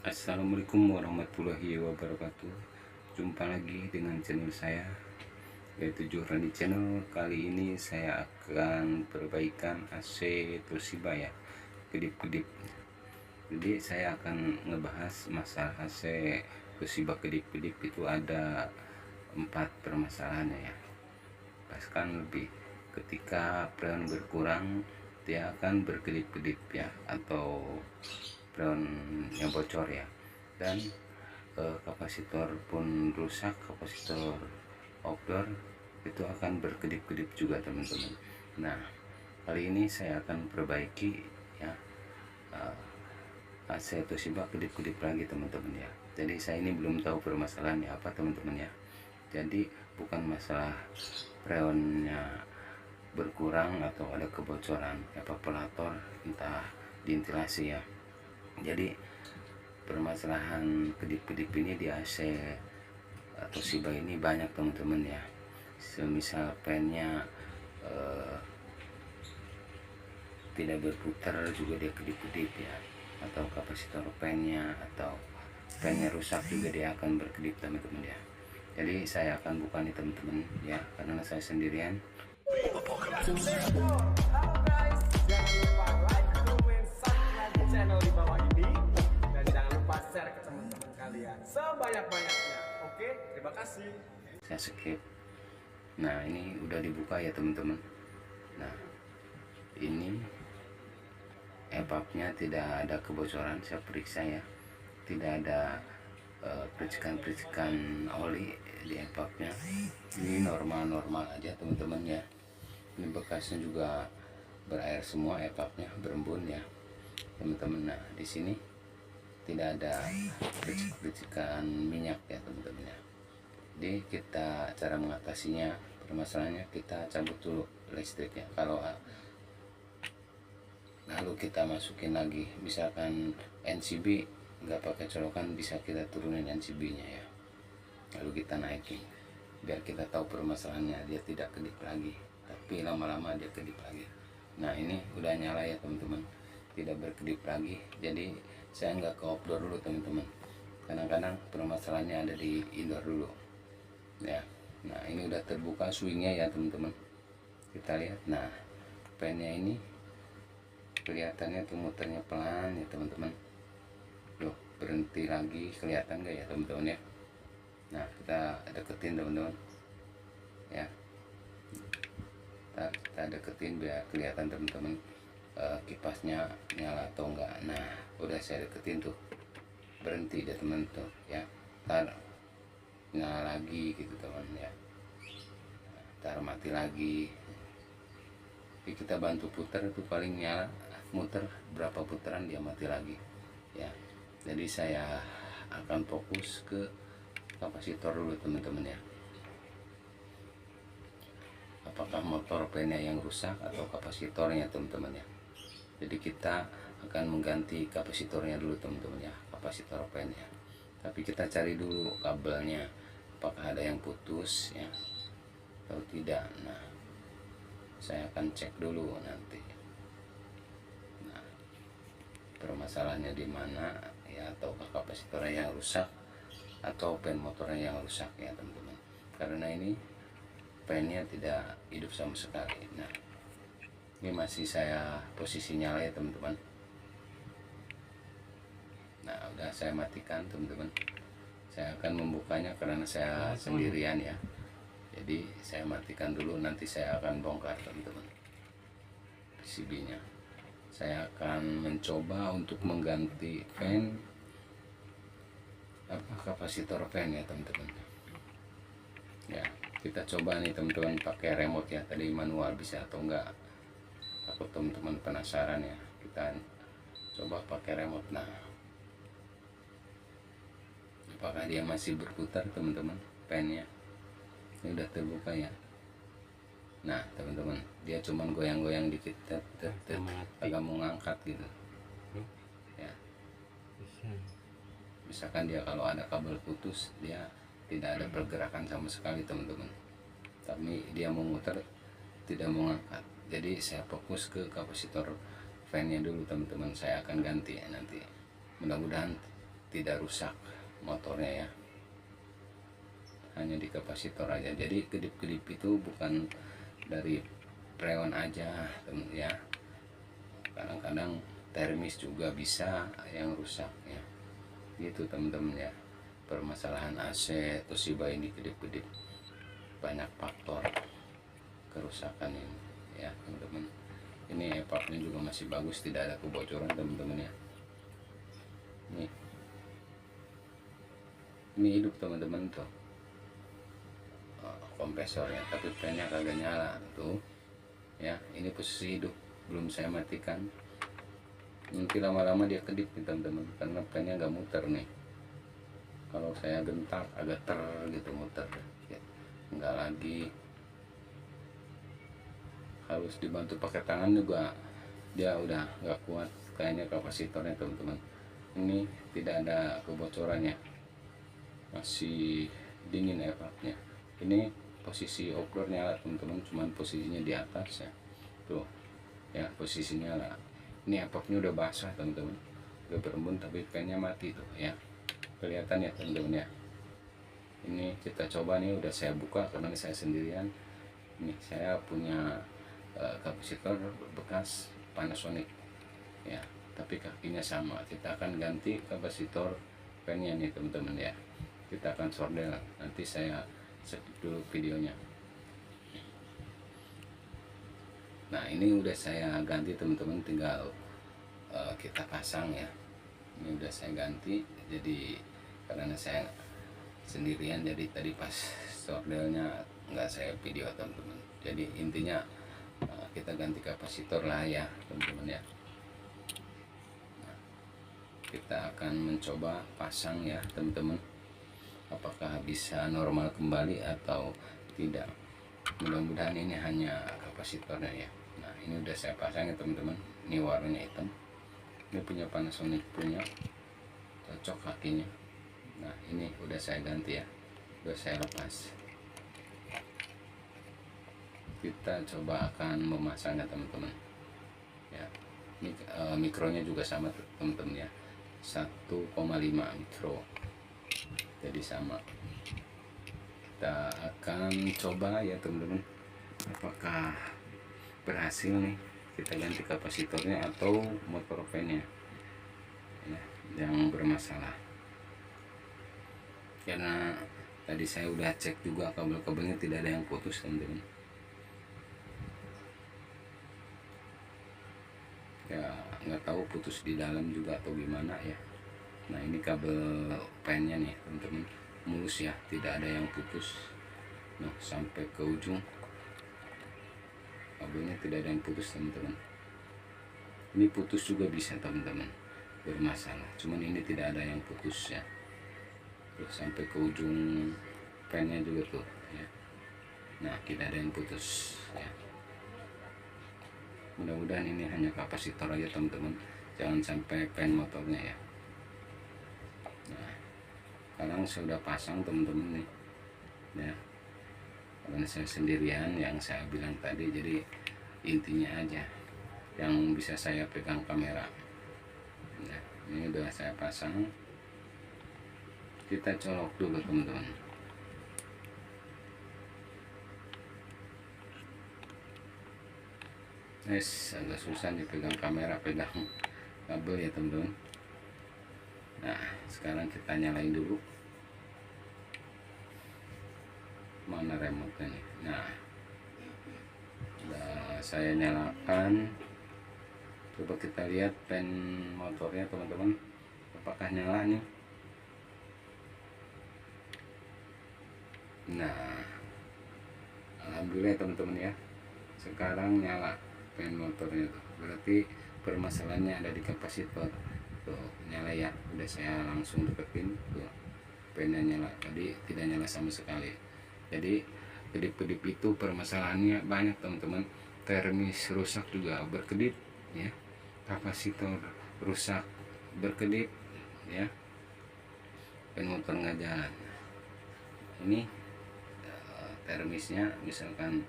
Assalamualaikum warahmatullahi wabarakatuh. Jumpa lagi dengan channel saya, yaitu Johrani Channel. Kali ini saya akan perbaikan AC Toshiba ya, kedip-kedip. Jadi saya akan ngebahas masalah AC Toshiba kedip-kedip. Itu ada 4 permasalahannya ya. Bahkan lebih, ketika freon berkurang dia akan berkedip-kedip ya, atau freonnya bocor ya. Dan kapasitor pun rusak, kapasitor outdoor itu akan berkedip-kedip juga teman-teman. Nah, kali ini saya akan perbaiki ya, AC Toshiba kedip-kedip lagi teman-teman ya. Jadi saya ini belum tahu permasalahannya apa teman-teman ya. Jadi bukan masalah freonnya berkurang atau ada kebocoran evaporator entah ventilasi ya. Jadi permasalahan kedip-kedip ini di AC Toshiba ini banyak teman-teman ya. Semisal pennya tidak berputar juga dia kedip-kedip ya, atau kapasitor pennya atau pennya rusak juga dia akan berkedip teman-teman ya. Jadi saya akan buka nih teman-teman ya, karena saya sendirian. Halo guys, jangan lupa like, comment, subscribe channel di bawah ini, dan jangan lupa share ke teman-teman kalian sebanyak-banyaknya. Oke, terima kasih. Saya skip. Nah, ini udah dibuka ya teman-teman. Nah, ini evapnya tidak ada kebocoran, saya periksa ya, tidak ada percikan-percikan oli di evapnya. Ini normal-normal aja teman-teman ya. Ini bekasnya juga berair semua, evapnya berembun ya teman-teman. Nah, di sini tidak ada percikan minyak ya teman-teman ya. Jadi kita cara mengatasinya, permasalahannya kita cabut dulu listriknya. Kalau lalu kita masukin lagi, misalkan NCB nggak pakai colokan, bisa kita turunin NCB nya ya, lalu kita naikin biar kita tahu permasalahannya, dia tidak kedip lagi, tapi lama-lama dia kedip lagi. Nah, ini udah nyala ya teman-teman, tidak berkedip lagi. Jadi saya nggak ke outdoor dulu teman-teman, kadang-kadang permasalahannya ada di indoor dulu ya. Nah, ini udah terbuka swingnya ya teman-teman, kita lihat. Nah, pennya ini kelihatannya tuh muternya pelan ya teman-teman. Loh, berhenti lagi, kelihatan gak ya teman-teman ya. Nah, kita deketin teman-teman ya, kita deketin biar kelihatan teman-teman kipasnya nyala atau enggak. Nah, udah saya deketin tuh, berhenti deh teman tuh ya, ntar nyala lagi gitu teman ya, ntar mati lagi. Jadi kita bantu putar tuh, paling nyala, muter berapa putaran dia mati lagi ya. Jadi saya akan fokus ke kapasitor dulu teman-teman ya, apakah motor pennya yang rusak atau kapasitornya teman-teman ya. Jadi kita akan mengganti kapasitornya dulu teman-teman ya, kapasitor pennya. Tapi kita cari dulu kabelnya, apakah ada yang putus ya atau tidak. Nah, saya akan cek dulu nanti. Nah, permasalahannya di mana ya, atau kapasitornya yang rusak atau pen motornya yang rusak ya teman-teman. Karena ini pennya tidak hidup sama sekali. Nah, ini masih saya posisi nyala ya teman-teman. Nah, udah saya matikan teman-teman. Saya akan membukanya karena saya sendirian ya. Jadi saya matikan dulu, nanti saya akan bongkar teman-teman PCB nya. Saya akan mencoba untuk mengganti fan kapasitor fan ya teman-teman ya. Kita coba nih teman-teman pakai remote ya, tadi manual bisa atau enggak, takut teman-teman penasaran ya. Kita coba pakai remote. Nah, apakah dia masih berputar teman-teman pennya? Ini udah terbuka ya. Nah teman-teman, dia cuman goyang-goyang dikit, agak mau ngangkat gitu ya. Misalkan dia kalau ada kabel putus, dia tidak ada pergerakan sama sekali teman-teman, tapi dia mau muter, tidak mau ngangkat. Jadi saya fokus ke kapasitor fan-nya dulu teman-teman. Saya akan ganti ya nanti, mudah-mudahan tidak rusak motornya ya, hanya di kapasitor aja. Jadi kedip-kedip itu bukan dari freon aja teman ya, kadang-kadang termis juga bisa yang rusak ya, gitu teman-teman ya. Permasalahan AC Toshiba ini kedip-kedip, banyak faktor kerusakan ini ya teman-teman. Ini evapnya juga masih bagus, tidak ada kebocoran teman-teman ya. Ini hidup teman-teman tuh kompresornya, tapi pennya kagak nyala tuh ya. Ini posisi hidup, belum saya matikan. Nanti lama-lama dia kedip nih teman-teman, karena pennya nggak muter nih. Kalau saya gentar agak gitu muter ya. Enggak lagi, harus dibantu pakai tangan juga dia udah nggak kuat kayaknya kapasitornya teman-teman. Ini tidak ada kebocorannya, masih dingin evapnya. Ini posisi offroad nyala teman-teman, cuman posisinya di atas ya tuh ya, posisinya lah. Ini evapnya udah basah teman-teman, udah berembun, tapi pennya mati tuh ya, kelihatan ya teman-teman ya. Ini kita coba nih, udah saya buka karena saya sendirian. Ini saya punya kapasitor bekas Panasonic ya, tapi kakinya sama. Kita akan ganti kapasitor pennya nih teman-teman ya, kita akan sordel. Nanti saya skip dulu videonya. Nah ini udah saya ganti teman-teman, tinggal kita pasang ya. Ini udah saya ganti, jadi karena saya sendirian jadi tadi pas sordelnya nggak saya video teman-teman. Jadi intinya kita ganti kapasitor lah ya teman-teman ya. Nah, kita akan mencoba pasang ya teman-teman, apakah bisa normal kembali atau tidak. Mudah-mudahan ini hanya kapasitornya ya. Nah ini udah saya pasang ya teman-teman. Ini warnanya hitam, ini punya Panasonic punya, cocok kakinya. Nah ini udah saya ganti ya, udah saya lepas. Kita coba akan memasangnya teman-teman ya. Ini mikronya juga sama teman-teman ya, 1,5 mikro, jadi sama. Kita akan coba ya teman-teman, apakah berhasil nih kita ganti kapasitornya atau motor fan-nya ya, yang bermasalah. Karena tadi saya udah cek juga kabel-kabelnya tidak ada yang putus teman-teman ya, nggak tahu putus di dalam juga atau gimana ya. Nah ini kabel pennya nih teman-teman, mulus ya, tidak ada yang putus. Nah sampai ke ujung kabelnya tidak ada yang putus teman-teman. Ini putus juga bisa teman-teman, bermasalah, cuman ini tidak ada yang putus ya. Terus sampai ke ujung pennya juga tuh ya. Nah tidak ada yang putus ya. Mudah-mudahan ini hanya kapasitor aja teman-teman, jangan sampai pen motornya ya. Nah sekarang saya udah pasang teman-teman nih ya, karena saya sendirian yang saya bilang tadi, jadi intinya aja yang bisa saya pegang kamera. Nah ini udah saya pasang, kita colok dulu teman-teman. Agak susah nih pegang kamera, pegang kabel ya teman-teman. Nah sekarang kita nyalain dulu, mana remote nya. Nah udah saya nyalakan, coba kita lihat pen motornya teman-teman, apakah nyala nih. Nah alhamdulillah teman-teman ya, sekarang nyala pen motornya tuh. Berarti permasalahannya ada di kapasitor tuh, nyala ya. Udah saya langsung deketin tuh, pennya nyala. Tadi tidak nyala sama sekali. Jadi kedip-kedip itu permasalahannya banyak teman-teman. Termis rusak juga berkedip ya, kapasitor rusak berkedip ya, pen motor nggak jalan. Ini termisnya misalkan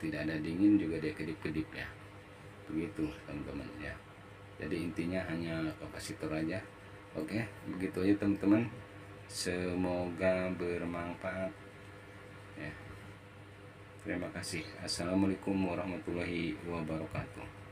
tidak ada dingin juga dia kedip-kedip ya, begitu teman-teman ya. Jadi intinya hanya kapasitor aja, Oke, begitu aja teman-teman, semoga bermanfaat ya. Terima kasih. Assalamualaikum warahmatullahi wabarakatuh.